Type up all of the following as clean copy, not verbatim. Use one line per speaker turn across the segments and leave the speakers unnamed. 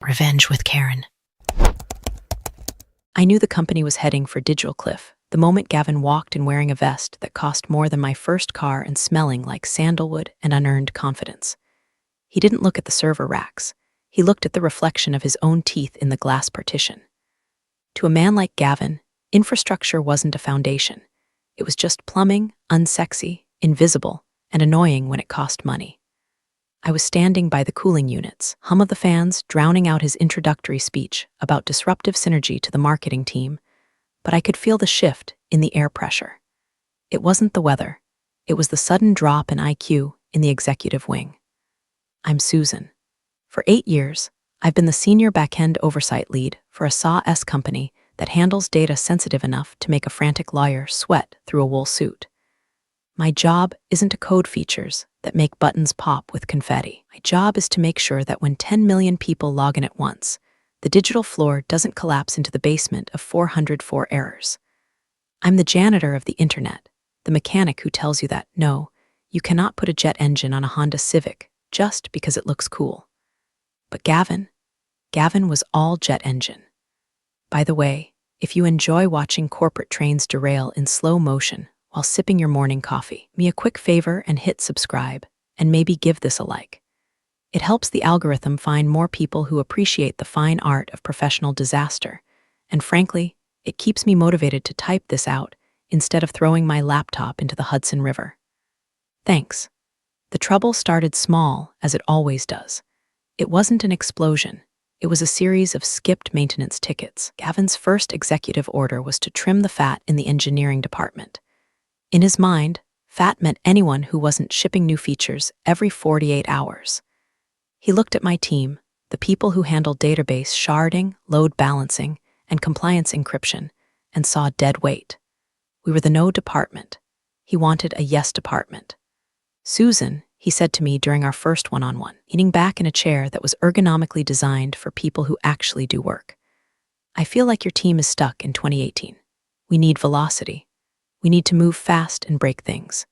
Revenge with Karen.
I knew the company was heading for digital cliff the moment Gavin walked in wearing a vest that cost more than my first car and smelling like sandalwood and unearned confidence. He didn't look at the server racks. He looked at the reflection of his own teeth in the glass partition. To a man like Gavin, infrastructure wasn't a foundation. It was just plumbing, unsexy, invisible, and annoying when it cost money. I was standing by the cooling units, hum of the fans drowning out his introductory speech about disruptive synergy to the marketing team, but I could feel the shift in the air pressure. It wasn't the weather. It was the sudden drop in IQ in the executive wing. I'm Susan. For 8 years, I've been the senior backend oversight lead for a SAW company that handles data sensitive enough to make a frantic lawyer sweat through a wool suit. My job isn't to code features that make buttons pop with confetti. My job is to make sure that when 10 million people log in at once, the digital floor doesn't collapse into the basement of 404 errors. I'm the janitor of the internet, the mechanic who tells you that, no, you cannot put a jet engine on a Honda Civic just because it looks cool. But Gavin was all jet engine. By the way, if you enjoy watching corporate trains derail in slow motion while sipping your morning coffee, me a quick favor and hit subscribe, and maybe give this a like. It helps the algorithm find more people who appreciate the fine art of professional disaster, and frankly, it keeps me motivated to type this out instead of throwing my laptop into the Hudson River. Thanks. The trouble started small, as it always does. It wasn't an explosion. It was a series of skipped maintenance tickets. Gavin's first executive order was to trim the fat in the engineering department. In his mind, fat meant anyone who wasn't shipping new features every 48 hours. He looked at my team, the people who handled database sharding, load balancing, and compliance encryption, and saw dead weight. We were the no department. He wanted a yes department. Susan, he said to me during our first one-on-one, leaning back in a chair that was ergonomically designed for people who actually do work. I feel like your team is stuck in 2018. We need velocity. We need to move fast and break things.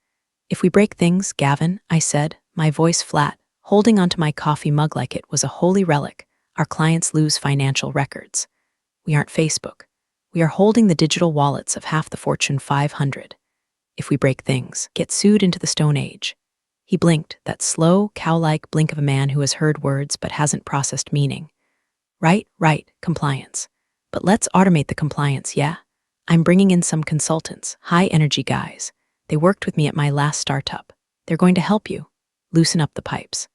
If we break things, Gavin, I said, my voice flat, holding onto my coffee mug like it was a holy relic, our clients lose financial records. We aren't Facebook. We are holding the digital wallets of half the Fortune 500. If we break things, get sued into the Stone Age. He blinked, that slow, cow-like blink of a man who has heard words but hasn't processed meaning. Right, compliance. But let's automate the compliance, yeah? I'm bringing in some consultants, high-energy guys. They worked with me at my last startup. They're going to help you. Loosen up the pipes.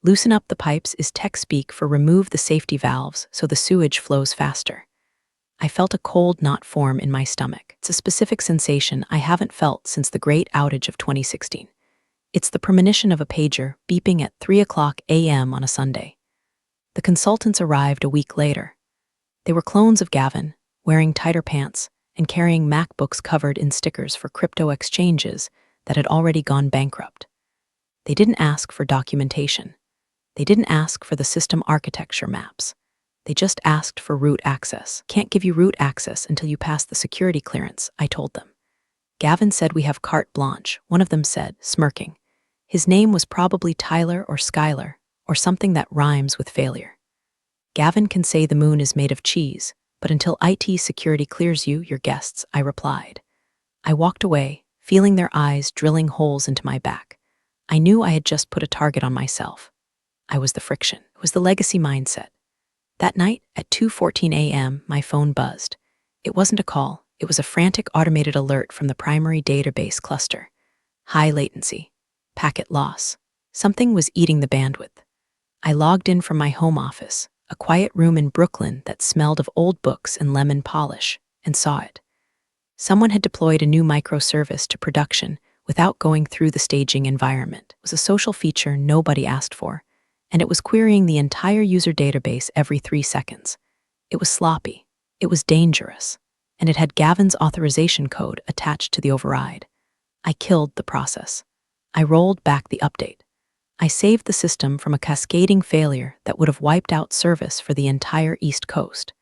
Loosen up the pipes is tech speak for remove the safety valves so the sewage flows faster. I felt a cold knot form in my stomach. It's a specific sensation I haven't felt since the great outage of 2016. It's the premonition of a pager beeping at 3:00 a.m. on a Sunday. The consultants arrived a week later. They were clones of Gavin, wearing tighter pants and carrying MacBooks covered in stickers for crypto exchanges that had already gone bankrupt. They didn't ask for documentation. They didn't ask for the system architecture maps. They just asked for root access. Can't give you root access until you pass the security clearance, I told them. Gavin said we have carte blanche, one of them said, smirking. His name was probably Tyler or Skylar, or something that rhymes with failure. Gavin can say the moon is made of cheese, but until IT security clears you, your guests, I replied. I walked away, feeling their eyes drilling holes into my back. I knew I had just put a target on myself. I was the friction. It was the legacy mindset. That night, at 2:14 a.m., my phone buzzed. It wasn't a call. It was a frantic automated alert from the primary database cluster. High latency. Packet loss. Something was eating the bandwidth. I logged in from my home office, a quiet room in Brooklyn that smelled of old books and lemon polish, and saw it. Someone had deployed a new microservice to production without going through the staging environment. It was a social feature nobody asked for, and it was querying the entire user database every 3 seconds. It was sloppy, it was dangerous, and it had Gavin's authorization code attached to the override. I killed the process. I rolled back the update. I saved the system from a cascading failure that would have wiped out service for the entire East Coast.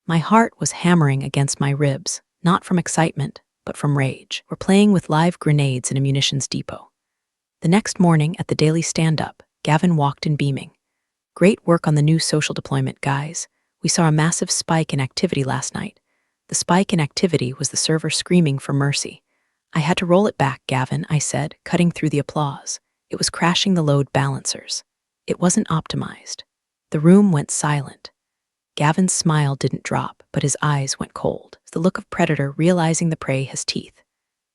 My heart was hammering against my ribs, not from excitement, but from rage. We're playing with live grenades in a munitions depot. The next morning at the daily stand-up, Gavin walked in beaming. Great work on the new social deployment, guys. We saw a massive spike in activity last night. The spike in activity was the server screaming for mercy. I had to roll it back, Gavin, I said, cutting through the applause. It was crashing the load balancers. It wasn't optimized. The room went silent. Gavin's smile didn't drop, but his eyes went cold. The look of predator realizing the prey has teeth.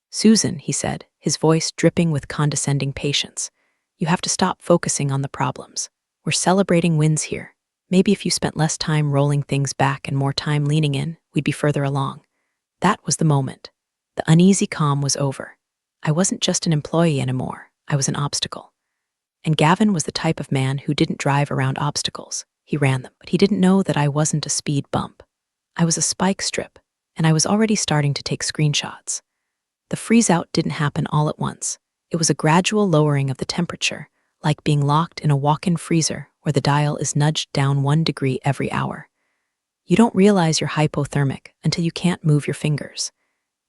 Susan, he said, his voice dripping with condescending patience. You have to stop focusing on the problems. We're celebrating wins here. Maybe if you spent less time rolling things back and more time leaning in, we'd be further along. That was the moment. The uneasy calm was over. I wasn't just an employee anymore. I was an obstacle. And Gavin was the type of man who didn't drive around obstacles. He ran them, but he didn't know that I wasn't a speed bump. I was a spike strip, and I was already starting to take screenshots. The freeze-out didn't happen all at once. It was a gradual lowering of the temperature, like being locked in a walk-in freezer where the dial is nudged down 1 degree every hour. You don't realize you're hypothermic until you can't move your fingers.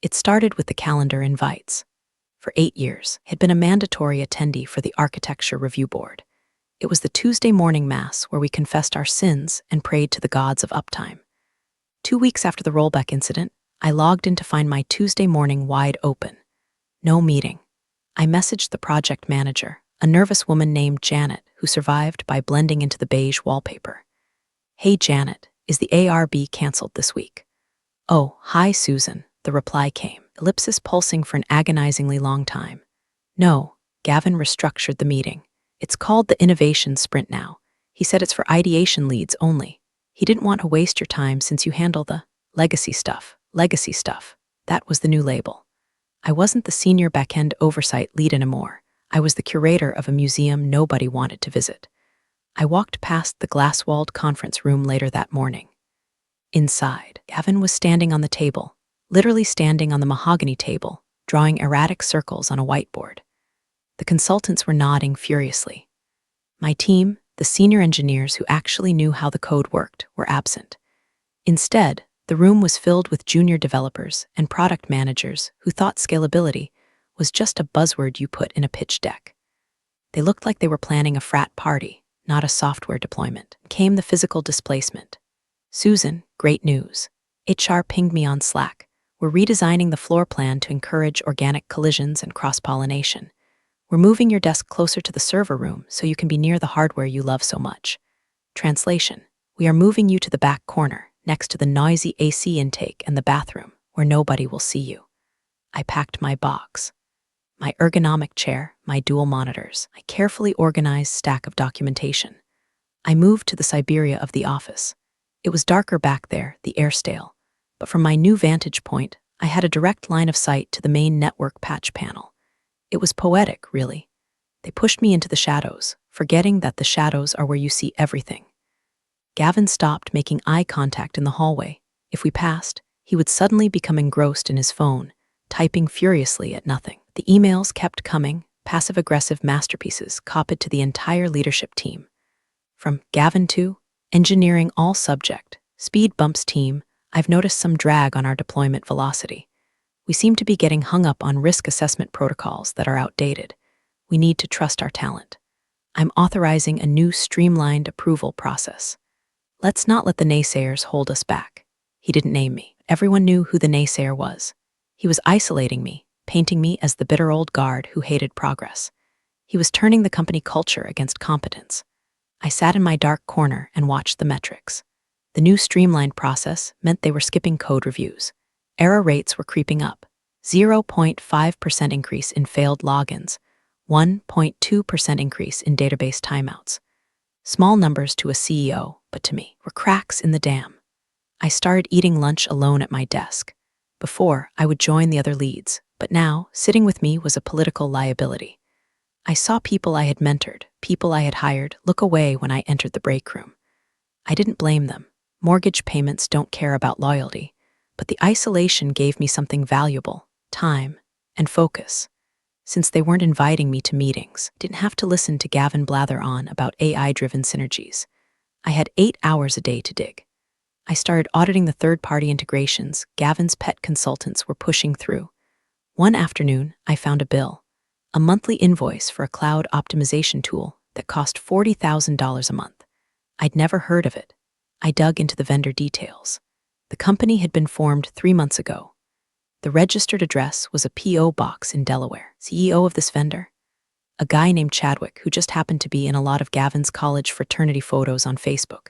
It started with the calendar invites. For 8 years, I had been a mandatory attendee for the Architecture Review Board. It was the Tuesday morning mass where we confessed our sins and prayed to the gods of uptime. 2 weeks after the rollback incident, I logged in to find my Tuesday morning wide open. No meeting. I messaged the project manager, a nervous woman named Janet, who survived by blending into the beige wallpaper. Hey Janet, is the ARB canceled this week? Oh, hi Susan, the reply came, ellipsis pulsing for an agonizingly long time. No, Gavin restructured the meeting. It's called the Innovation Sprint now. He said it's for ideation leads only. He didn't want to waste your time since you handle the legacy stuff. Legacy stuff. That was the new label. I wasn't the senior backend oversight lead anymore. I was the curator of a museum nobody wanted to visit. I walked past the glass-walled conference room later that morning. Inside, Gavin was standing on the table, literally standing on the mahogany table, drawing erratic circles on a whiteboard. The consultants were nodding furiously. My team, the senior engineers who actually knew how the code worked, were absent. Instead, the room was filled with junior developers and product managers who thought scalability was just a buzzword you put in a pitch deck. They looked like they were planning a frat party, not a software deployment. Came the physical displacement. Susan, great news. HR pinged me on Slack. We're redesigning the floor plan to encourage organic collisions and cross-pollination. We're moving your desk closer to the server room so you can be near the hardware you love so much. Translation: we are moving you to the back corner, next to the noisy AC intake and the bathroom, where nobody will see you. I packed my box. My ergonomic chair, my dual monitors, my carefully organized stack of documentation. I moved to the Siberia of the office. It was darker back there, the air stale, but from my new vantage point, I had a direct line of sight to the main network patch panel. It was poetic, really. They pushed me into the shadows, forgetting that the shadows are where you see everything. Gavin stopped making eye contact in the hallway. If we passed, he would suddenly become engrossed in his phone, typing furiously at nothing. The emails kept coming, passive-aggressive masterpieces copied to the entire leadership team. From Gavin to engineering all subject, speed bumps team, I've noticed some drag on our deployment velocity. We seem to be getting hung up on risk assessment protocols that are outdated. We need to trust our talent. I'm authorizing a new streamlined approval process. Let's not let the naysayers hold us back. He didn't name me. Everyone knew who the naysayer was. He was isolating me, painting me as the bitter old guard who hated progress. He was turning the company culture against competence. I sat in my dark corner and watched the metrics. The new streamlined process meant they were skipping code reviews. Error rates were creeping up. 0.5% increase in failed logins, 1.2% increase in database timeouts. Small numbers to a CEO, but to me, were cracks in the dam. I started eating lunch alone at my desk. Before, I would join the other leads, but now, sitting with me was a political liability. I saw people I had mentored, people I had hired, look away when I entered the break room. I didn't blame them. Mortgage payments don't care about loyalty, but the isolation gave me something valuable: time and focus. Since they weren't inviting me to meetings, I didn't have to listen to Gavin blather on about AI-driven synergies. I had 8 hours a day to dig. I started auditing the third-party integrations Gavin's pet consultants were pushing through. One afternoon, I found a bill, a monthly invoice for a cloud optimization tool that cost $40,000 a month. I'd never heard of it. I dug into the vendor details. The company had been formed 3 months ago. The registered address was a P.O. box in Delaware. CEO of this vendor? A guy named Chadwick, who just happened to be in a lot of Gavin's college fraternity photos on Facebook.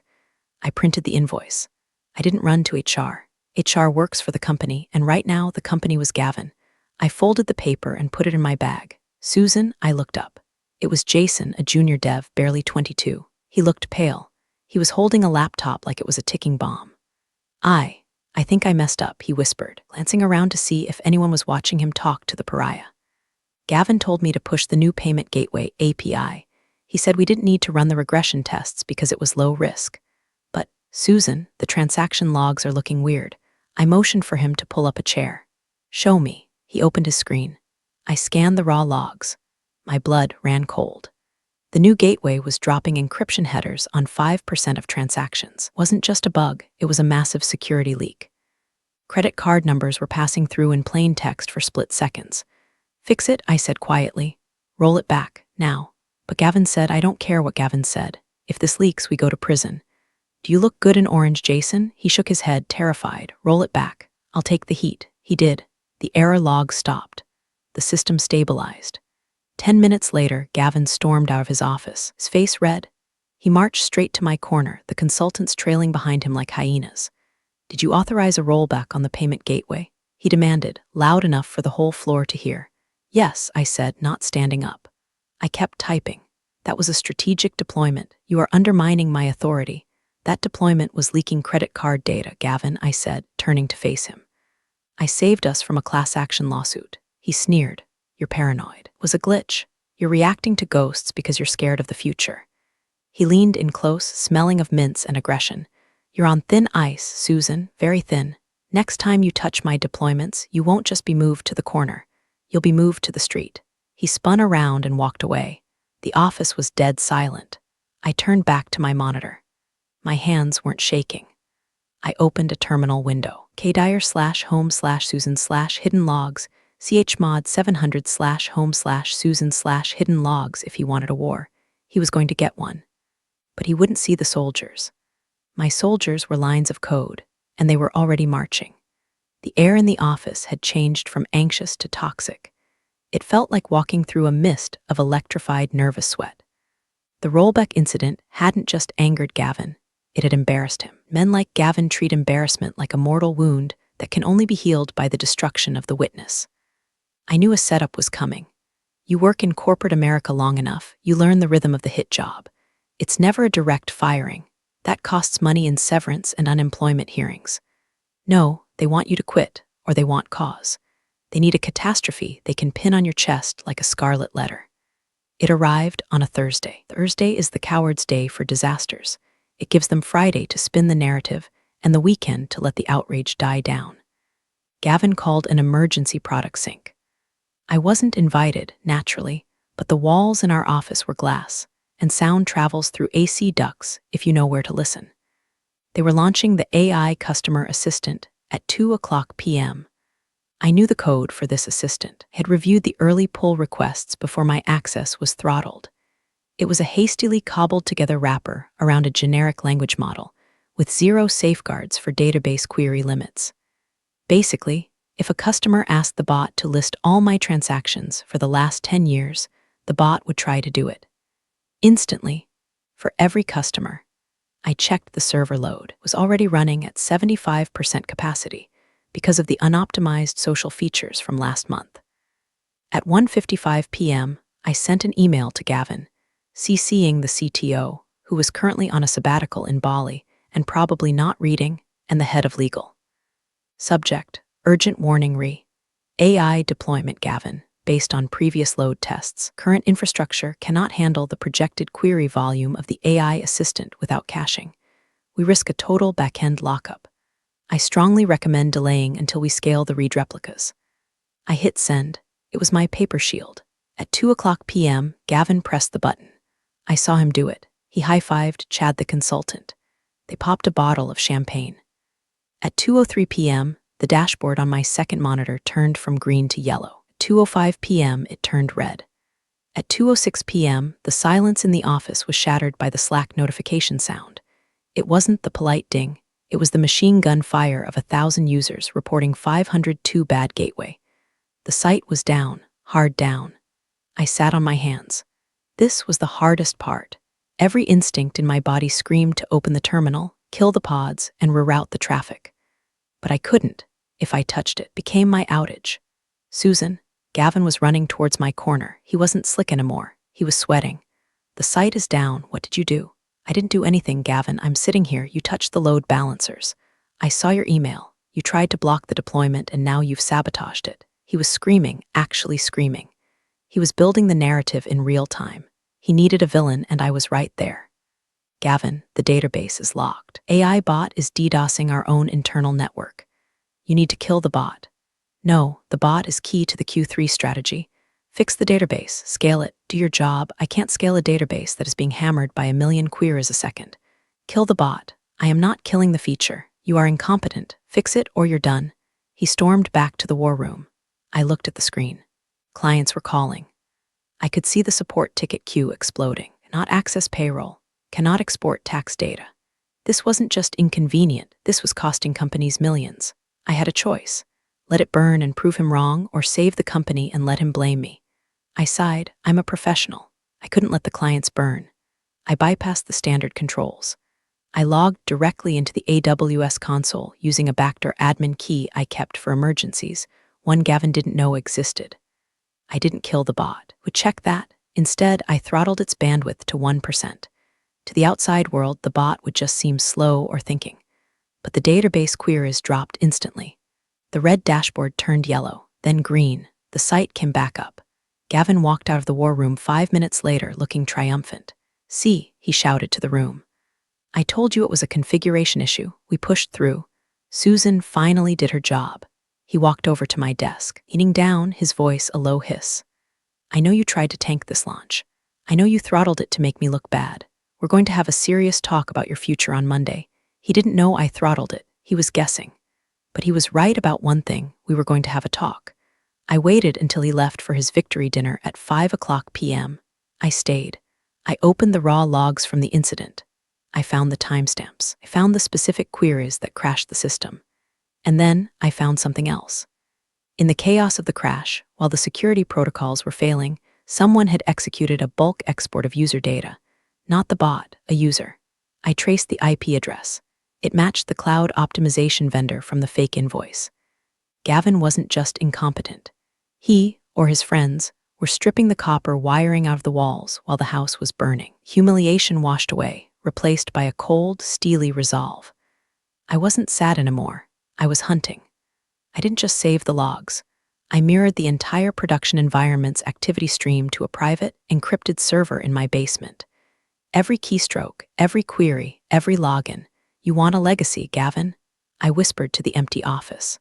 I printed the invoice. I didn't run to HR. HR works for the company, and right now the company was Gavin. I folded the paper and put it in my bag. Susan, I looked up. It was Jason, a junior dev, barely 22. He looked pale. He was holding a laptop like it was a ticking bomb. I think I messed up, he whispered, glancing around to see if anyone was watching him talk to the pariah. Gavin told me to push the new payment gateway API. He said we didn't need to run the regression tests because it was low risk. But, Susan, the transaction logs are looking weird. I motioned for him to pull up a chair. Show me. He opened his screen. I scanned the raw logs. My blood ran cold. The new gateway was dropping encryption headers on 5% of transactions. Wasn't just a bug, it was a massive security leak. Credit card numbers were passing through in plain text for split seconds. Fix it, I said quietly. Roll it back, now. But Gavin said, I don't care what Gavin said. If this leaks, we go to prison. Do you look good in orange, Jason? He shook his head, terrified. Roll it back. I'll take the heat. He did. The error log stopped. The system stabilized. 10 minutes later, Gavin stormed out of his office, his face red. He marched straight to my corner, the consultants trailing behind him like hyenas. Did you authorize a rollback on the payment gateway? He demanded, loud enough for the whole floor to hear. Yes, I said, not standing up. I kept typing. That was a strategic deployment. You are undermining my authority. That deployment was leaking credit card data, Gavin, I said, turning to face him. I saved us from a class action lawsuit. He sneered. You're paranoid. It was a glitch. You're reacting to ghosts because you're scared of the future. He leaned in close, smelling of mints and aggression. You're on thin ice, Susan, very thin. Next time you touch my deployments, you won't just be moved to the corner. You'll be moved to the street. He spun around and walked away. The office was dead silent. I turned back to my monitor. My hands weren't shaking. I opened a terminal window. kdyer/home/Susan/hidden logs, chmod 700/home/Susan/hidden logs if he wanted a war. He was going to get one. But he wouldn't see the soldiers. My soldiers were lines of code, and they were already marching. The air in the office had changed from anxious to toxic. It felt like walking through a mist of electrified nervous sweat. The rollback incident hadn't just angered Gavin, it had embarrassed him. Men like Gavin treat embarrassment like a mortal wound that can only be healed by the destruction of the witness. I knew a setup was coming. You work in corporate America long enough, you learn the rhythm of the hit job. It's never a direct firing. That costs money in severance and unemployment hearings. No, they want you to quit, or they want cause. They need a catastrophe they can pin on your chest like a scarlet letter. It arrived on a Thursday. Thursday is the coward's day for disasters. It gives them Friday to spin the narrative and the weekend to let the outrage die down. Gavin called an emergency product sync. I wasn't invited, naturally, but the walls in our office were glass, and sound travels through AC ducts if you know where to listen. They were launching the AI customer assistant at 2:00 p.m. I knew the code for this assistant, had reviewed the early pull requests before my access was throttled. It was a hastily cobbled-together wrapper around a generic language model, with zero safeguards for database query limits. Basically, if a customer asked the bot to list all my transactions for the last 10 years, the bot would try to do it. Instantly, for every customer. I checked the server load. It was already running at 75% capacity because of the unoptimized social features from last month. At 1:55 p.m., I sent an email to Gavin, CCing the CTO, who was currently on a sabbatical in Bali and probably not reading, and the head of legal. Subject, urgent warning AI deployment Gavin, based on previous load tests. Current infrastructure cannot handle the projected query volume of the AI assistant without caching. We risk a total backend lockup. I strongly recommend delaying until we scale the read replicas. I hit send. It was my paper shield. At 2:00 p.m., Gavin pressed the button. I saw him do it. He high-fived Chad the consultant. They popped a bottle of champagne. At 2:03 p.m., the dashboard on my second monitor turned from green to yellow. At 2:05 p.m., it turned red. At 2:06 p.m., the silence in the office was shattered by the Slack notification sound. It wasn't the polite ding. It was the machine gun fire of 1,000 users reporting 502 bad gateway. The site was down, hard down. I sat on my hands. This was the hardest part. Every instinct in my body screamed to open the terminal, kill the pods, and reroute the traffic. But I couldn't. If I touched it, became my outage. Susan, Gavin was running towards my corner. He wasn't slick anymore. He was sweating. The site is down. What did you do? I didn't do anything, Gavin. I'm sitting here. You touched the load balancers. I saw your email. You tried to block the deployment and now you've sabotaged it. He was screaming, actually screaming. He was building the narrative in real time. He needed a villain and I was right there. Gavin, the database is locked. AI bot is DDoSing our own internal network. You need to kill the bot. No, the bot is key to the Q3 strategy. Fix the database, scale it, do your job. I can't scale a database that is being hammered by 1 million queries a second. Kill the bot. I am not killing the feature. You are incompetent. Fix it or you're done. He stormed back to the war room. I looked at the screen. Clients were calling. I could see the support ticket queue exploding. Cannot access payroll. Cannot export tax data. This wasn't just inconvenient. This was costing companies millions. I had a choice. Let it burn and prove him wrong, or save the company and let him blame me. I sighed. I'm a professional. I couldn't let the clients burn. I bypassed the standard controls. I logged directly into the AWS console using a backdoor admin key I kept for emergencies, one Gavin didn't know existed. I didn't kill the bot. Would check that. Instead, I throttled its bandwidth to 1%. To the outside world, the bot would just seem slow or thinking. But the database queries dropped instantly. The red dashboard turned yellow, then green. The site came back up. Gavin walked out of the war room 5 minutes later looking triumphant. See, he shouted to the room. I told you it was a configuration issue. We pushed through. Susan finally did her job. He walked over to my desk, leaning down, his voice a low hiss. I know you tried to tank this launch. I know you throttled it to make me look bad. We're going to have a serious talk about your future on Monday. He didn't know I throttled it. He was guessing. But he was right about one thing. We were going to have a talk. I waited until he left for his victory dinner at 5:00 p.m. I stayed. I opened the raw logs from the incident. I found the timestamps. I found the specific queries that crashed the system. And then I found something else. In the chaos of the crash, while the security protocols were failing, someone had executed a bulk export of user data. Not the bot, a user. I traced the IP address. It matched the cloud optimization vendor from the fake invoice. Gavin wasn't just incompetent. He, or his friends, were stripping the copper wiring out of the walls while the house was burning. Humiliation washed away, replaced by a cold, steely resolve. I wasn't sad anymore. I was hunting. I didn't just save the logs. I mirrored the entire production environment's activity stream to a private, encrypted server in my basement. Every keystroke, every query, every login. You want a legacy, Gavin? I whispered to the empty office.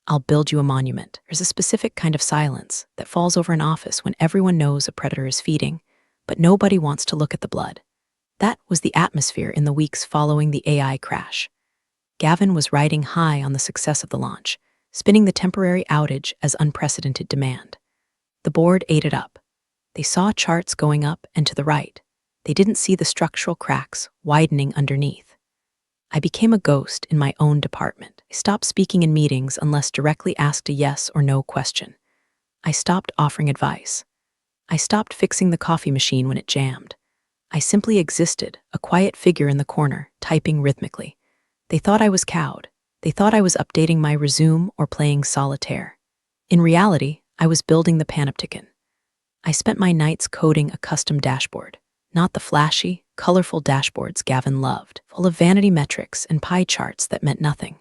I'll build you a monument. There's a specific kind of silence that falls over an office when everyone knows a predator is feeding, but nobody wants to look at the blood. That was the atmosphere in the weeks following the AI crash. Gavin was riding high on the success of the launch, spinning the temporary outage as unprecedented demand. The board ate it up. They saw charts going up and to the right. They didn't see the structural cracks widening underneath. I became a ghost in my own department. I stopped speaking in meetings unless directly asked a yes or no question. I stopped offering advice. I stopped fixing the coffee machine when it jammed. I simply existed, a quiet figure in the corner, typing rhythmically. They thought I was cowed. They thought I was updating my resume or playing solitaire. In reality, I was building the panopticon. I spent my nights coding a custom dashboard, not the flashy, colorful dashboards Gavin loved, full of vanity metrics and pie charts that meant nothing.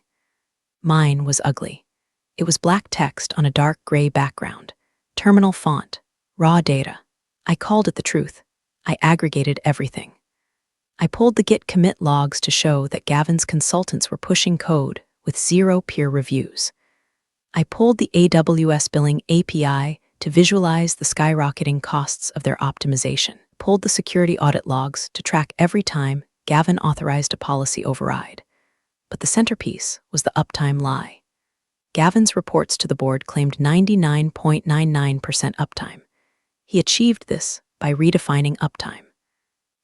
Mine was ugly. It was black text on a dark gray background, terminal font, raw data. I called it the truth. I aggregated everything. I pulled the Git commit logs to show that Gavin's consultants were pushing code with 0 peer reviews. I pulled the AWS billing API to visualize the skyrocketing costs of their optimization. Pulled the security audit logs to track every time Gavin authorized a policy override. But the centerpiece was the uptime lie. Gavin's reports to the board claimed 99.99% uptime. He achieved this by redefining uptime.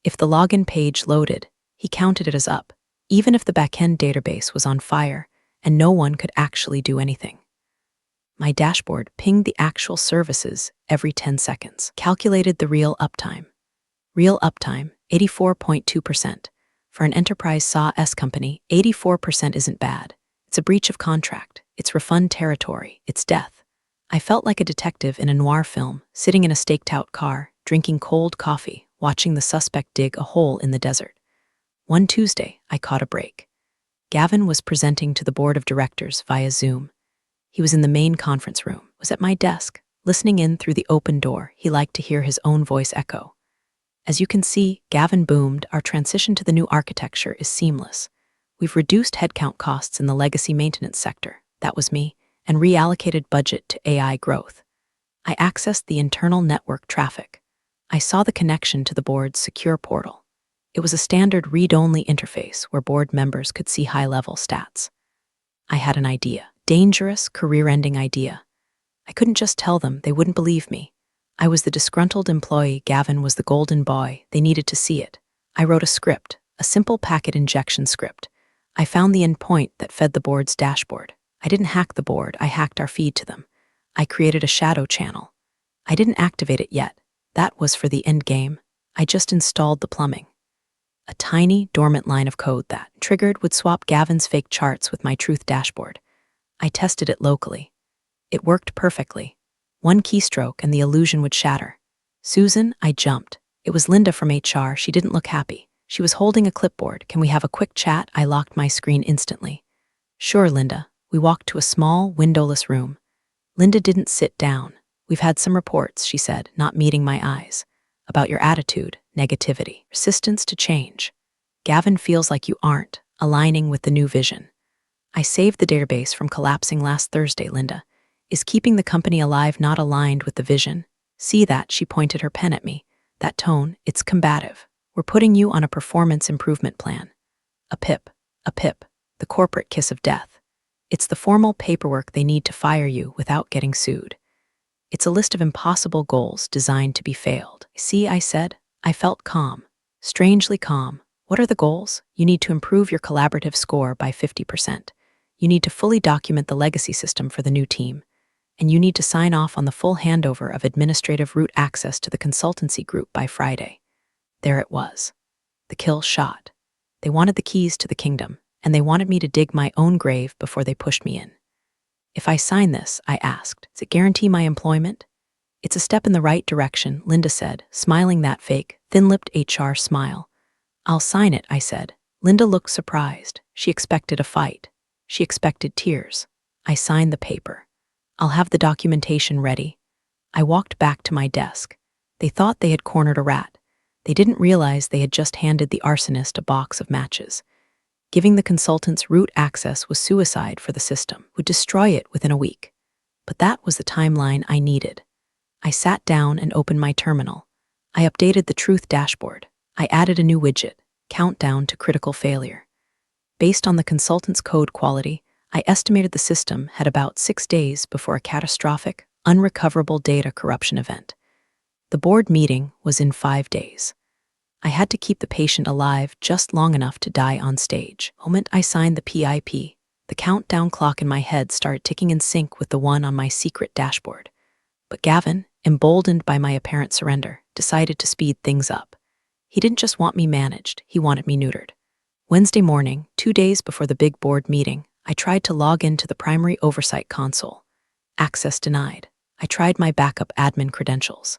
If the login page loaded, he counted it as up. even if the backend database was on fire and no one could actually do anything. My dashboard pinged the actual services every 10 seconds, calculated the real uptime. Real uptime, 84.2%. For an enterprise SaaS company, 84% isn't bad. It's a breach of contract. It's refund territory. It's death. I felt like a detective in a noir film, sitting in a staked-out car, drinking cold coffee, watching the suspect dig a hole in the desert. One Tuesday, I caught a break. Gavin was presenting to the board of directors via Zoom. He was in the main conference room, was at my desk, listening in through the open door. He liked to hear his own voice echo. As you can see, Gavin boomed, our transition to the new architecture is seamless. We've reduced headcount costs in the legacy maintenance sector, that was me, and reallocated budget to AI growth. I accessed the internal network traffic. I saw the connection to the board's secure portal. It was a standard read-only interface where board members could see high-level stats. I had an idea, dangerous, career-ending idea. I couldn't just tell them, they wouldn't believe me. I was the disgruntled employee, Gavin was the golden boy, they needed to see it. I wrote a script, a simple packet injection script. I found the endpoint that fed the board's dashboard. I didn't hack the board, I hacked our feed to them. I created a shadow channel. I didn't activate it yet. That was for the end game. I just installed the plumbing. A tiny, dormant line of code that, triggered, would swap Gavin's fake charts with my truth dashboard. I tested it locally. It worked perfectly. One keystroke and the illusion would shatter. Susan, I jumped. It was Linda from HR. She didn't look happy. She was holding a clipboard. Can we have a quick chat? I locked my screen instantly. Sure, Linda. We walked to a small, windowless room. Linda didn't sit down. We've had some reports, she said, not meeting my eyes. About your attitude, negativity, resistance to change. Gavin feels like you aren't aligning with the new vision. I saved the database from collapsing last Thursday, Linda. Is keeping the company alive not aligned with the vision? See that, she pointed her pen at me. That tone, it's combative. We're putting you on a performance improvement plan. A PIP, the corporate kiss of death. It's the formal paperwork they need to fire you without getting sued. It's a list of impossible goals designed to be failed. See, I said. I felt calm. Strangely calm. What are the goals? You need to improve your collaborative score by 50%. You need to fully document the legacy system for the new team. And you need to sign off on the full handover of administrative root access to the consultancy group by Friday. There it was. The kill shot. They wanted the keys to the kingdom, and they wanted me to dig my own grave before they pushed me in. If I sign this, I asked, does it guarantee my employment? It's a step in the right direction, Linda said, smiling that fake, thin-lipped HR smile. I'll sign it, I said. Linda looked surprised. She expected a fight. She expected tears. I signed the paper. I'll have the documentation ready. I walked back to my desk. They thought they had cornered a rat. They didn't realize they had just handed the arsonist a box of matches. Giving the consultants root access was suicide for the system, would destroy it within a week. But that was the timeline I needed. I sat down and opened my terminal. I updated the truth dashboard. I added a new widget, countdown to critical failure. Based on the consultant's code quality, I estimated the system had about 6 days before a catastrophic, unrecoverable data corruption event. The board meeting was in 5 days. I had to keep the patient alive just long enough to die on stage. The moment I signed the PIP, the countdown clock in my head started ticking in sync with the one on my secret dashboard. But Gavin, emboldened by my apparent surrender, decided to speed things up. He didn't just want me managed, he wanted me neutered. Wednesday morning, 2 days before the big board meeting, I tried to log into the primary oversight console. Access denied. I tried my backup admin credentials.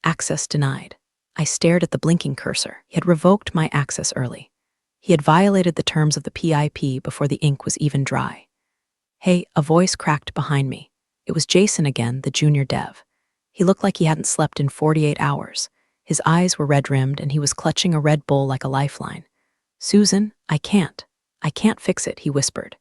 Access denied. I stared at the blinking cursor. He had revoked my access early. He had violated the terms of the PIP before the ink was even dry. Hey, a voice cracked behind me. It was Jason again, the junior dev. He looked like he hadn't slept in 48 hours. His eyes were red-rimmed and he was clutching a Red Bull like a lifeline. Susan, I can't fix it, he whispered.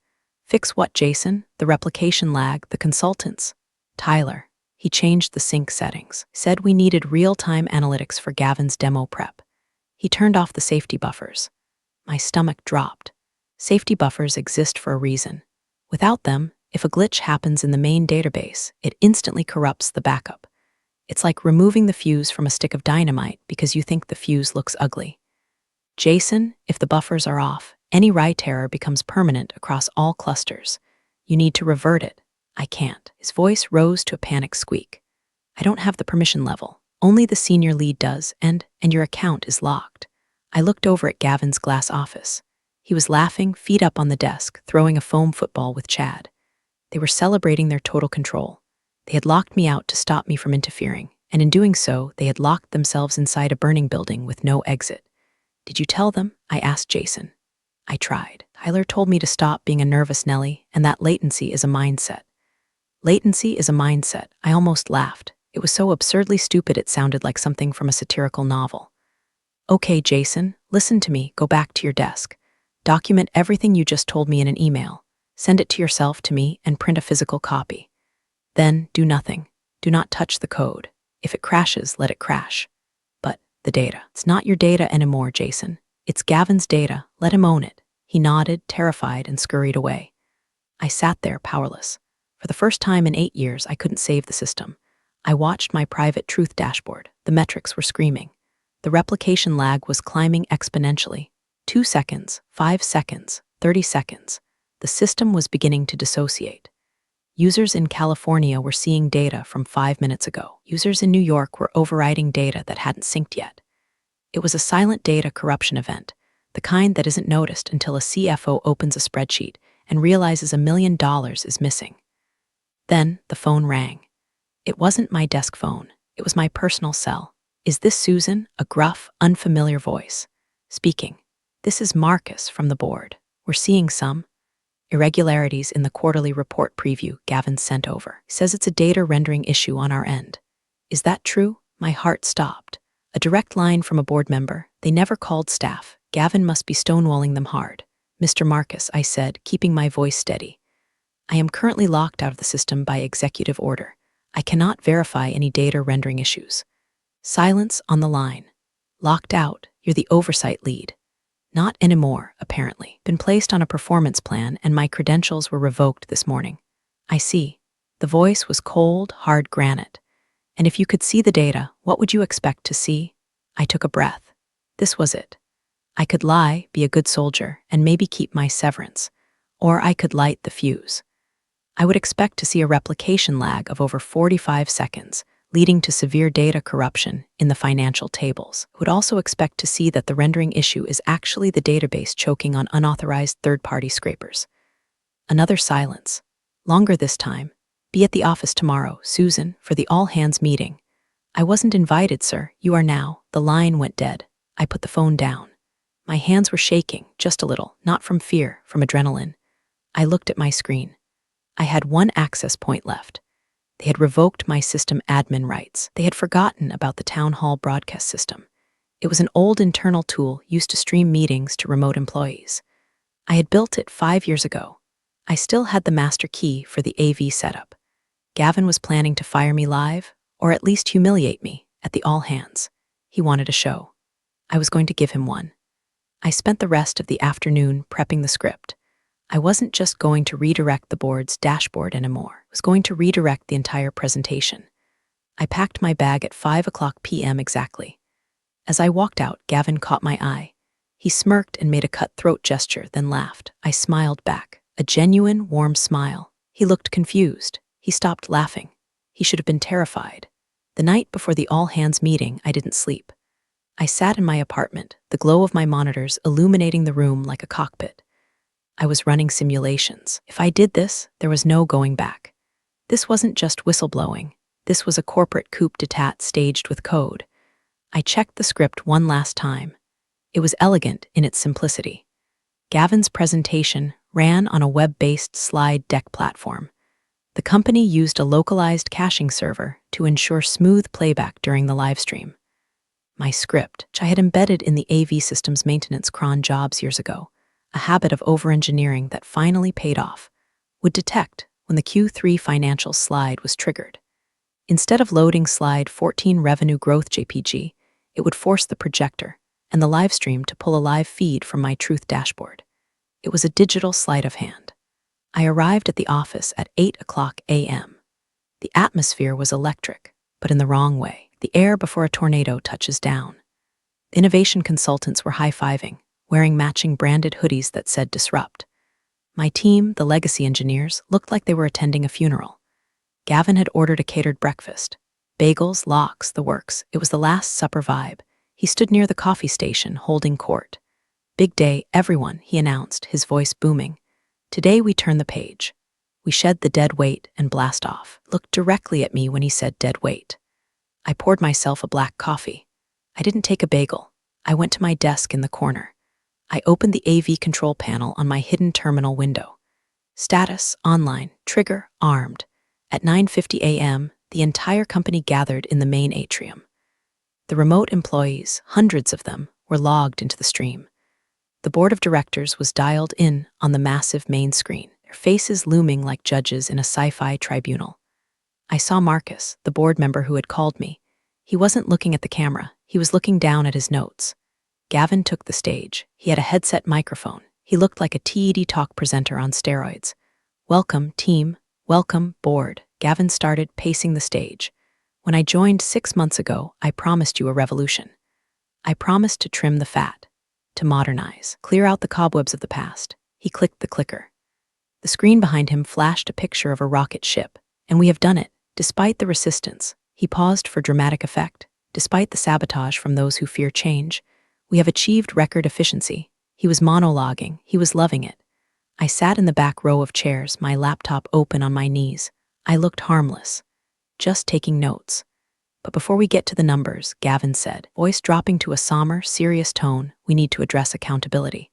Fix what, Jason? The replication lag, the consultants. Tyler. He changed the sync settings, said we needed real-time analytics for Gavin's demo prep. He turned off the safety buffers. My stomach dropped. Safety buffers exist for a reason. Without them, if a glitch happens in the main database, it instantly corrupts the backup. It's like removing the fuse from a stick of dynamite because you think the fuse looks ugly. Jason, if the buffers are off, Any write error becomes permanent across all clusters. You need to revert it. I can't. His voice rose to a panic squeak. I don't have the permission level. Only the senior lead does, and your account is locked. I looked over at Gavin's glass office. He was laughing, feet up on the desk, throwing a foam football with Chad. They were celebrating their total control. They had locked me out to stop me from interfering, and in doing so, they had locked themselves inside a burning building with no exit. Did you tell them? I asked Jason. I tried. Tyler told me to stop being a nervous Nelly, and that latency is a mindset. Latency is a mindset. I almost laughed. It was so absurdly stupid it sounded like something from a satirical novel. Okay, Jason, listen to me. Go back to your desk. Document everything you just told me in an email. Send it to yourself, to me, and print a physical copy. Then do nothing. Do not touch the code. If it crashes, let it crash. But the data. It's not your data anymore, Jason. It's Gavin's data. Let him own it. He nodded, terrified, and scurried away. I sat there, powerless. For the first time in 8 years, I couldn't save the system. I watched my private truth dashboard. The metrics were screaming. The replication lag was climbing exponentially. 2 seconds, 5 seconds, 30 seconds. The system was beginning to dissociate. Users in California were seeing data from 5 minutes ago. Users in New York were overriding data that hadn't synced yet. It was a silent data corruption event, the kind that isn't noticed until a CFO opens a spreadsheet and realizes $1 million is missing. Then the phone rang. It wasn't my desk phone. It was my personal cell. Is this Susan? A gruff, unfamiliar voice. Speaking. This is Marcus from the board. We're seeing some irregularities in the quarterly report preview Gavin sent over. Says it's a data rendering issue on our end. Is that true? My heart stopped. A direct line from a board member. They never called staff. Gavin must be stonewalling them hard. Mr. Marcus, I said, keeping my voice steady. I am currently locked out of the system by executive order. I cannot verify any data rendering issues. Silence on the line. Locked out. You're the oversight lead. Not anymore, apparently. Been placed on a performance plan and my credentials were revoked this morning. I see. The voice was cold, hard granite. And if you could see the data, what would you expect to see? I took a breath. This was it. I could lie, be a good soldier, and maybe keep my severance. Or I could light the fuse. I would expect to see a replication lag of over 45 seconds, leading to severe data corruption in the financial tables. I would also expect to see that the rendering issue is actually the database choking on unauthorized third-party scrapers. Another silence. Longer this time. Be at the office tomorrow, Susan, for the all-hands meeting. I wasn't invited, sir. You are now. The line went dead. I put the phone down. My hands were shaking, just a little, not from fear, from adrenaline. I looked at my screen. I had one access point left. They had revoked my system admin rights. They had forgotten about the town hall broadcast system. It was an old internal tool used to stream meetings to remote employees. I had built it 5 years ago. I still had the master key for the AV setup. Gavin was planning to fire me live, or at least humiliate me, at the all-hands. He wanted a show. I was going to give him one. I spent the rest of the afternoon prepping the script. I wasn't just going to redirect the board's dashboard anymore. I was going to redirect the entire presentation. I packed my bag at 5:00 p.m. exactly. As I walked out, Gavin caught my eye. He smirked and made a cutthroat gesture, then laughed. I smiled back, a genuine, warm smile. He looked confused. He stopped laughing. He should have been terrified. The night before the all-hands meeting, I didn't sleep. I sat in my apartment, the glow of my monitors illuminating the room like a cockpit. I was running simulations. If I did this, there was no going back. This wasn't just whistleblowing. This was a corporate coup d'etat staged with code. I checked the script one last time. It was elegant in its simplicity. Gavin's presentation ran on a web-based slide deck platform. The company used a localized caching server to ensure smooth playback during the livestream. My script, which I had embedded in the AV systems maintenance cron jobs years ago, a habit of over-engineering that finally paid off, would detect when the Q3 financial slide was triggered. Instead of loading slide 14 revenue growth JPG, it would force the projector and the live stream to pull a live feed from my truth dashboard. It was a digital sleight of hand. I arrived at the office at 8:00 a.m. The atmosphere was electric, but in the wrong way. The air before a tornado touches down. The innovation consultants were high-fiving, wearing matching branded hoodies that said Disrupt. My team, the legacy engineers, looked like they were attending a funeral. Gavin had ordered a catered breakfast. Bagels, lox, the works. It was the Last Supper vibe. He stood near the coffee station, holding court. "Big day, everyone," he announced, his voice booming. "Today we turn the page. We shed the dead weight and blast off." Looked directly at me when he said dead weight. I poured myself a black coffee. I didn't take a bagel. I went to my desk in the corner. I opened the AV control panel on my hidden terminal window. Status, online, trigger, armed. At 9:50 a.m., the entire company gathered in the main atrium. The remote employees, hundreds of them, were logged into the stream. The board of directors was dialed in on the massive main screen, their faces looming like judges in a sci-fi tribunal. I saw Marcus, the board member who had called me. He wasn't looking at the camera, he was looking down at his notes. Gavin took the stage. He had a headset microphone. He looked like a TED Talk presenter on steroids. "Welcome, team. Welcome, board." Gavin started pacing the stage. "When I joined 6 months ago, I promised you a revolution. I promised to trim the fat, to modernize, clear out the cobwebs of the past." He clicked the clicker. The screen behind him flashed a picture of a rocket ship. "And we have done it, despite the resistance." He paused for dramatic effect. "Despite the sabotage from those who fear change, we have achieved record efficiency." He was monologuing. He was loving it. I sat in the back row of chairs, my laptop open on my knees. I looked harmless, just taking notes. "But before we get to the numbers," Gavin said, voice dropping to a somber, serious tone, "we need to address accountability.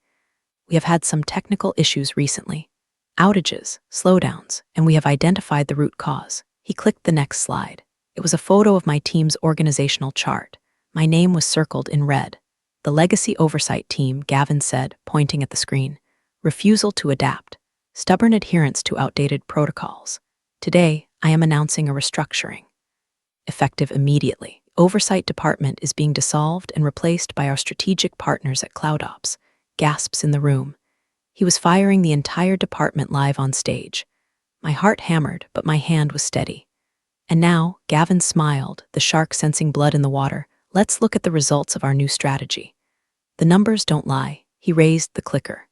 We have had some technical issues recently. Outages, slowdowns, and we have identified the root cause." He clicked the next slide. It was a photo of my team's organizational chart. My name was circled in red. "The Legacy Oversight Team," Gavin said, pointing at the screen. "Refusal to adapt. Stubborn adherence to outdated protocols. Today, I am announcing a restructuring. Effective immediately. Oversight Department is being dissolved and replaced by our strategic partners at CloudOps." Gasps in the room. He was firing the entire department live on stage. My heart hammered, but my hand was steady. "And now," Gavin smiled, the shark sensing blood in the water, "let's look at the results of our new strategy. The numbers don't lie." He raised the clicker.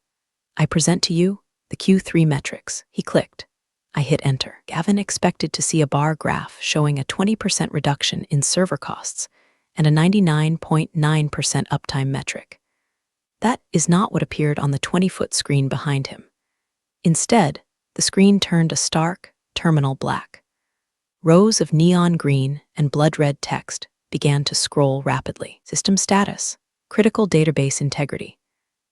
"I present to you the Q3 metrics." He clicked. I hit enter. Gavin expected to see a bar graph showing a 20% reduction in server costs and a 99.9% uptime metric. That is not what appeared on the 20-foot screen behind him. Instead, the screen turned a stark, terminal black. Rows of neon green and blood red text began to scroll rapidly. System status, critical database integrity,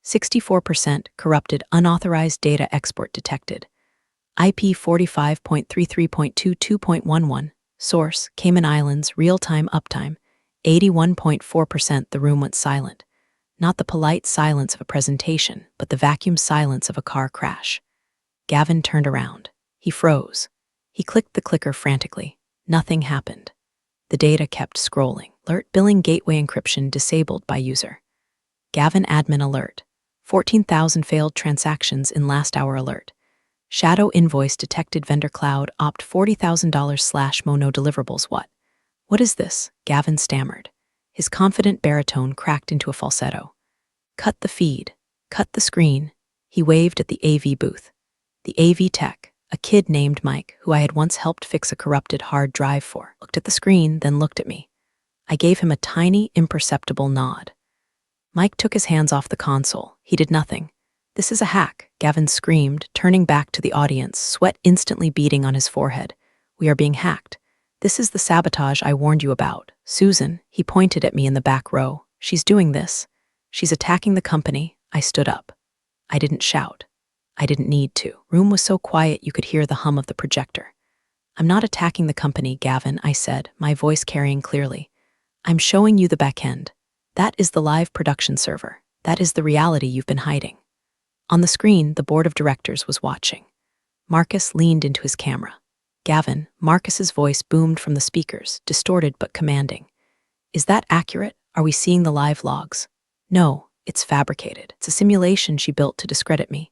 64% corrupted unauthorized data export detected, IP 45.33.22.11, source, Cayman Islands, real-time uptime, 81.4%. The room went silent. Not the polite silence of a presentation, but the vacuum silence of a car crash. Gavin turned around. He froze. He clicked the clicker frantically. Nothing happened. The data kept scrolling. Alert, billing gateway encryption disabled by user. Gavin admin alert. 14,000 failed transactions in last hour alert. Shadow invoice detected vendor cloud opt $40,000/mo no deliverables. What is this?" Gavin stammered. His confident baritone cracked into a falsetto. "Cut the feed. Cut the screen." He waved at the AV booth. The AV tech, a kid named Mike, who I had once helped fix a corrupted hard drive for, looked at the screen, then looked at me. I gave him a tiny, imperceptible nod. Mike took his hands off the console. He did nothing. "This is a hack," Gavin screamed, turning back to the audience, sweat instantly beading on his forehead. "We are being hacked. This is the sabotage I warned you about. Susan," he pointed at me in the back row. "She's doing this. She's attacking the company." I stood up. I didn't shout. I didn't need to. Room was so quiet you could hear the hum of the projector. "I'm not attacking the company, Gavin," I said, my voice carrying clearly. "I'm showing you the back end. That is the live production server. That is the reality you've been hiding." On the screen, the board of directors was watching. Marcus leaned into his camera. "Gavin," Marcus's voice boomed from the speakers, distorted but commanding. "Is that accurate? Are we seeing the live logs?" "No, it's fabricated. It's a simulation she built to discredit me."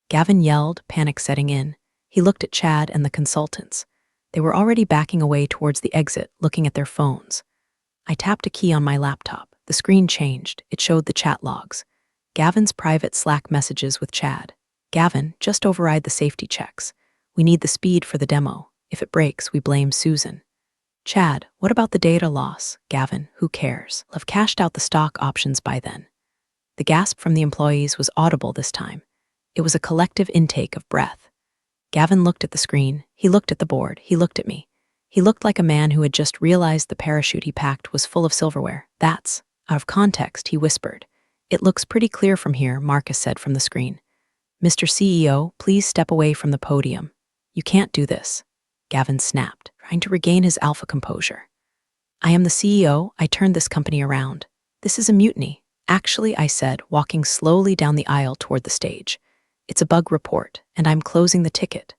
Gavin yelled, panic setting in. He looked at Chad and the consultants. They were already backing away towards the exit, looking at their phones. I tapped a key on my laptop. The screen changed. It showed the chat logs. Gavin's private Slack messages with Chad. Gavin, just override the safety checks. We need the speed for the demo. If it breaks, we blame Susan. Chad, what about the data loss? Gavin, who cares? I'll have cashed out the stock options by then. The gasp from the employees was audible this time. It was a collective intake of breath. Gavin looked at the screen, he looked at the board, he looked at me. He looked like a man who had just realized the parachute he packed was full of silverware. That's out of context, he whispered. It looks pretty clear from here, Marcus said from the screen. Mr. CEO, please step away from the podium. You can't do this. Gavin snapped, trying to regain his alpha composure. I am the CEO, I turned this company around. This is a mutiny. Actually, I said, walking slowly down the aisle toward the stage. It's a bug report, and I'm closing the ticket.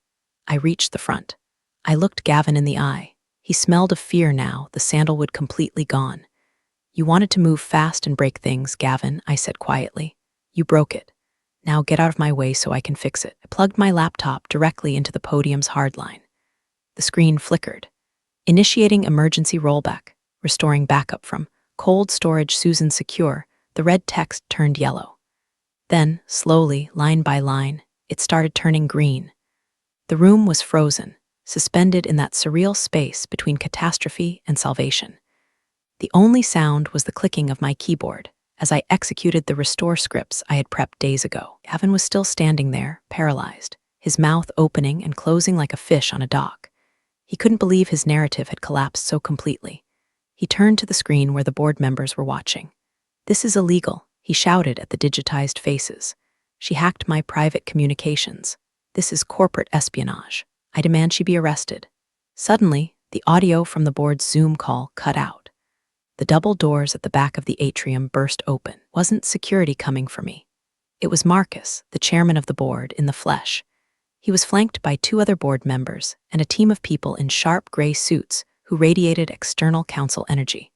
I reached the front. I looked Gavin in the eye. He smelled of fear now, the sandalwood completely gone. You wanted to move fast and break things, Gavin, I said quietly. You broke it. Now get out of my way so I can fix it. I plugged my laptop directly into the podium's hardline. The screen flickered. Initiating emergency rollback, restoring backup from cold storage Susan secure, the red text turned yellow. Then, slowly, line by line, it started turning green. The room was frozen, suspended in that surreal space between catastrophe and salvation. The only sound was the clicking of my keyboard as I executed the restore scripts I had prepped days ago. Gavin was still standing there, paralyzed, his mouth opening and closing like a fish on a dock. He couldn't believe his narrative had collapsed so completely. He turned to the screen where the board members were watching. This is illegal, he shouted at the digitized faces. She hacked my private communications. This is corporate espionage. I demand she be arrested. Suddenly, the audio from the board's Zoom call cut out. The double doors at the back of the atrium burst open. Wasn't security coming for me. It was Marcus, the chairman of the board, in the flesh. He was flanked by 2 other board members and a team of people in sharp gray suits who radiated external council energy.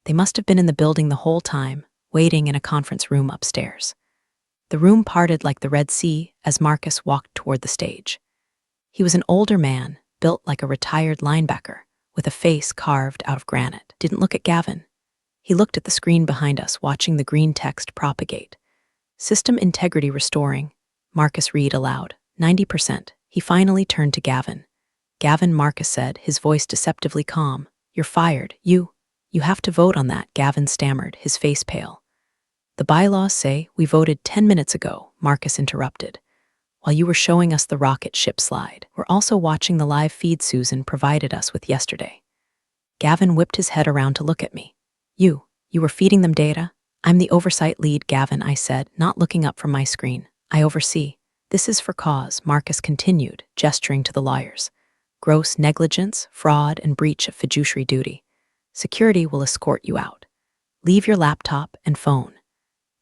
They must have been in the building the whole time, waiting in a conference room upstairs. The room parted like the Red Sea as Marcus walked toward the stage. He was an older man, built like a retired linebacker, with a face carved out of granite. Didn't look at Gavin. He looked at the screen behind us, watching the green text propagate. System integrity restoring. Marcus read aloud. 90%. He finally turned to Gavin. Gavin, Marcus said, his voice deceptively calm. You're fired. You have to vote on that, Gavin stammered, his face pale. The bylaws say we voted 10 minutes ago, Marcus interrupted. While you were showing us the rocket ship slide, we're also watching the live feed Susan provided us with yesterday. Gavin whipped his head around to look at me. You were feeding them data? I'm the oversight lead, Gavin, I said, not looking up from my screen. I oversee. This is for cause, Marcus continued, gesturing to the lawyers. Gross negligence, fraud, and breach of fiduciary duty. Security will escort you out. Leave your laptop and phone.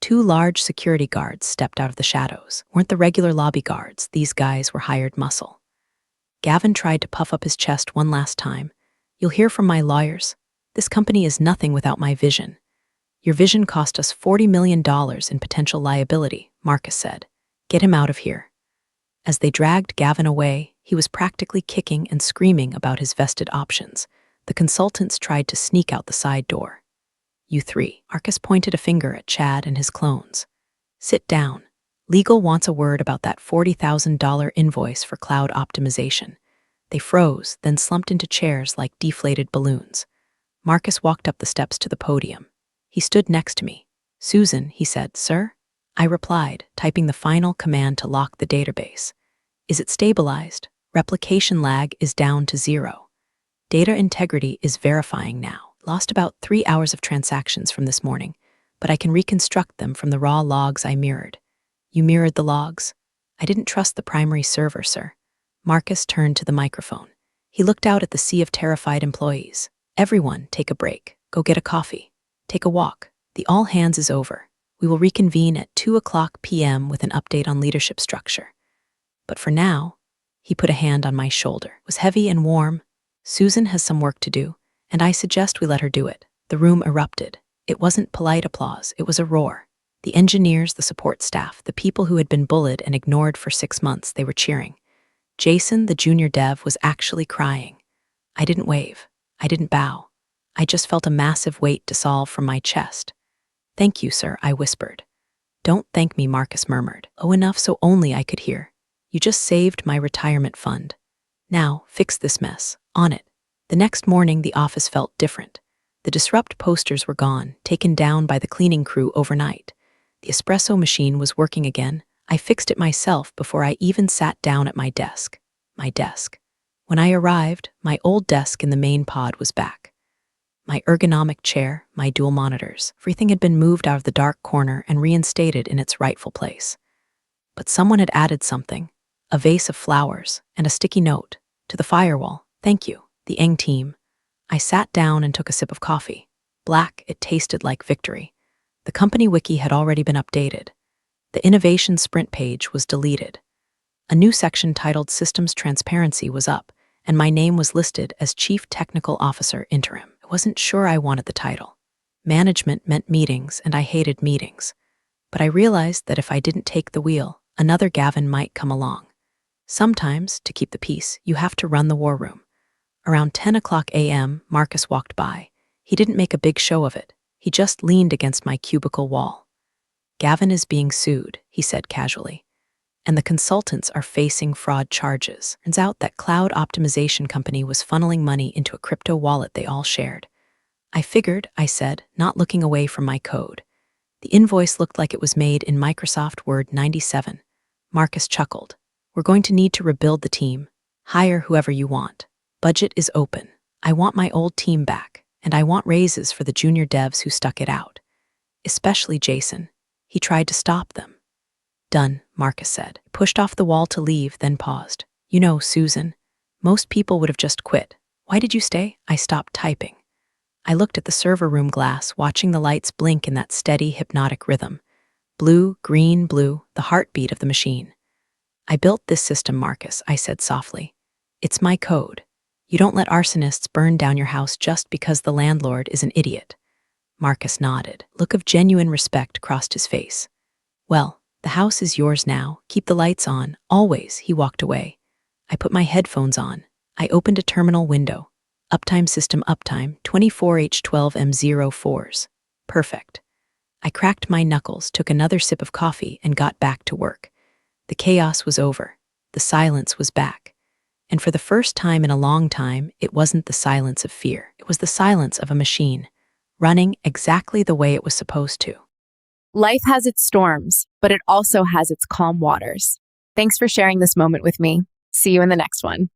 2 large security guards stepped out of the shadows. Weren't the regular lobby guards, these guys were hired muscle. Gavin tried to puff up his chest one last time. You'll hear from my lawyers. This company is nothing without my vision. Your vision cost us $40 million in potential liability, Marcus said. Get him out of here. As they dragged Gavin away, he was practically kicking and screaming about his vested options. The consultants tried to sneak out the side door. You 3. Marcus pointed a finger at Chad and his clones. Sit down. Legal wants a word about that $40,000 invoice for cloud optimization. They froze, then slumped into chairs like deflated balloons. Marcus walked up the steps to the podium. He stood next to me. Susan, he said, sir? I replied, typing the final command to lock the database. Is it stabilized? Replication lag is down to 0. Data integrity is verifying now. Lost about 3 hours of transactions from this morning, but I can reconstruct them from the raw logs I mirrored. You mirrored the logs? I didn't trust the primary server, sir. Marcus turned to the microphone. He looked out at the sea of terrified employees. Everyone, take a break. Go get a coffee. Take a walk. The all hands is over. We will reconvene at 2:00 p.m. with an update on leadership structure. But for now, he put a hand on my shoulder. It was heavy and warm. Susan has some work to do, and I suggest we let her do it. The room erupted. It wasn't polite applause, it was a roar. The engineers, the support staff, the people who had been bullied and ignored for 6 months, they were cheering. Jason, the junior dev, was actually crying. I didn't wave. I didn't bow. I just felt a massive weight dissolve from my chest. Thank you, sir, I whispered. Don't thank me, Marcus murmured. Oh, enough so only I could hear. You just saved my retirement fund. Now, fix this mess. On it. The next morning, the office felt different. The disrupt posters were gone, taken down by the cleaning crew overnight. The espresso machine was working again. I fixed it myself before I even sat down at my desk. My desk. When I arrived, my old desk in the main pod was back. My ergonomic chair, my dual monitors, everything had been moved out of the dark corner and reinstated in its rightful place. But someone had added something, a vase of flowers and a sticky note, to the firewall. Thank you, the Eng team. I sat down and took a sip of coffee. Black, it tasted like victory. The company wiki had already been updated. The innovation sprint page was deleted. A new section titled Systems Transparency was up, and my name was listed as Chief Technical Officer Interim. I wasn't sure I wanted the title. Management meant meetings, and I hated meetings. But I realized that if I didn't take the wheel, another Gavin might come along. Sometimes, to keep the peace, you have to run the war room. Around 10 o'clock a.m., Marcus walked by. He didn't make a big show of it. He just leaned against my cubicle wall. Gavin is being sued, he said casually. And the consultants are facing fraud charges. Turns out that cloud optimization company was funneling money into a crypto wallet they all shared. I figured, I said, not looking away from my code. The invoice looked like it was made in Microsoft Word 97. Marcus chuckled. We're going to need to rebuild the team. Hire whoever you want. Budget is open. I want my old team back, and I want raises for the junior devs who stuck it out. Especially Jason. He tried to stop them. Done, Marcus said. Pushed off the wall to leave, then paused. You know, Susan, most people would have just quit. Why did you stay? I stopped typing. I looked at the server room glass, watching the lights blink in that steady, hypnotic rhythm. Blue, green, blue, the heartbeat of the machine. I built this system, Marcus, I said softly. It's my code. You don't let arsonists burn down your house just because the landlord is an idiot. Marcus nodded. Look of genuine respect crossed his face. Well, the house is yours now. Keep the lights on. Always, he walked away. I put my headphones on. I opened a terminal window. Uptime system uptime, 24H12M04s. Perfect. I cracked my knuckles, took another sip of coffee, and got back to work. The chaos was over. The silence was back. And for the first time in a long time, it wasn't the silence of fear. It was the silence of a machine, running exactly the way it was supposed to.
Life has its storms, but it also has its calm waters. Thanks for sharing this moment with me. See you in the next one.